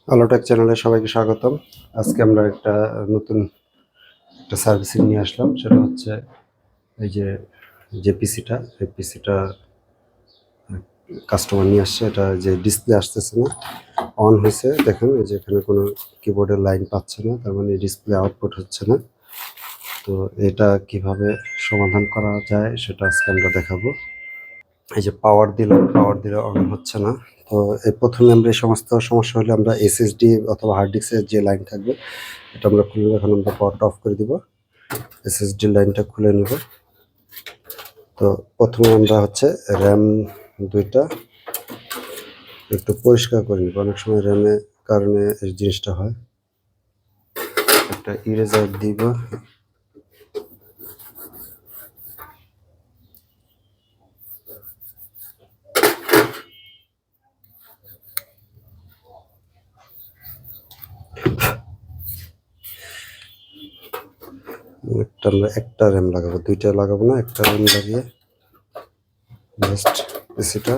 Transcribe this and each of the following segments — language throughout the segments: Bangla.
আলোটেক চ্যানেলে সবাইকে স্বাগতম। আজকে আমরা নতুন একটা সার্ভিসিং নিয়ে আসলাম। সেটা হচ্ছে এই যে পিসিটা, এই পিসিটা কাস্টমার নিয়ে আসছে। এটা যে ডিসপ্লে আসতেছে না, অন হয়েছে, দেখেন এই যে এখানে কোনো কিবোর্ডের লাইন পাচ্ছে না, তার মানে ডিসপ্লে আউটপুট হচ্ছে না। তো এটা কিভাবে সমাধান করা যায় সেটা আজকে আমরা দেখাবো। এই যে পাওয়ার দিলে অন হচ্ছে না। তো এই প্রথমে আমরা এই সমস্ত সমস্যা হলে আমরা এসএসডি অথবা হার্ড ডিস্কের যে লাইন থাকবে এটা আমরা খুলে, এখন আমরা পাওয়ারটা অফ করে দিব, এসএসডি লাইনটা খুলে নিব। তো প্রথমে আমরা হচ্ছে র্যাম দুইটা একটু পরিষ্কার করে নিব। অনেক সময় র্যামের কারণে এই জিনিসটা হয়। একটা ইরেজার দিব, একটা র্যাম লাগাবো, দুইটা লাগাবো না, একটা র্যাম লাগিয়ে জাস্ট পিসিটা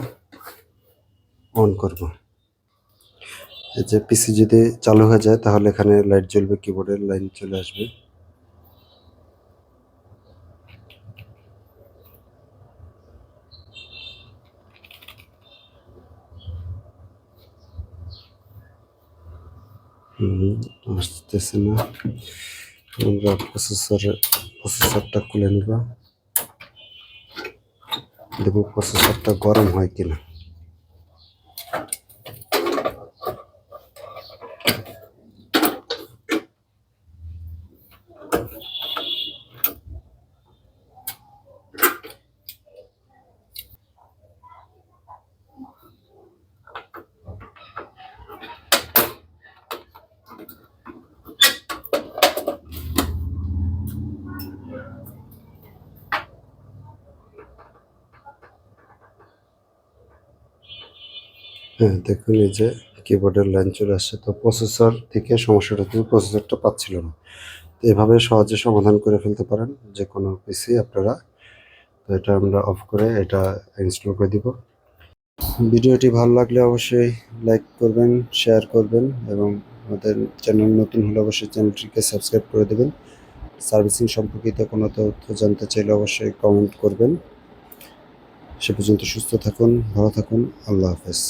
অন করব। এই যে পিসি যদি চালু হয়ে যায় তাহলে এখানে লাইট জ্বলবে, কিবোর্ডের লাইন চলে আসবে। আসতেছে না। আমরা প্রসেসরটা খুলে নিব, দেখব প্রসেসরটা গরম হয় কিনা। হ্যাঁ, দেখুন এই যে কিবোর্ডের লাইন চলে আসছে। তো প্রসেসর থেকে সমস্যাটা, তুমি প্রসেসরটা পাচ্ছিল না। তো এভাবে সহজে সমাধান করে ফেলতে পারেন যে কোনো পিসি আপনারা। তো এটা আমরা অফ করে এটা ইনস্টল করে দিব। ভিডিওটি ভালো লাগলে অবশ্যই লাইক করবেন, শেয়ার করবেন এবং আমাদের চ্যানেল নতুন হলে অবশ্যই চ্যানেলটিকে সাবস্ক্রাইব করে দেবেন। সার্ভিসিং সম্পর্কিত কোনো তথ্য জানতে চাইলে অবশ্যই কমেন্ট করবেন। সে পর্যন্ত সুস্থ থাকুন, ভালো থাকুন, আল্লাহ হাফেজ।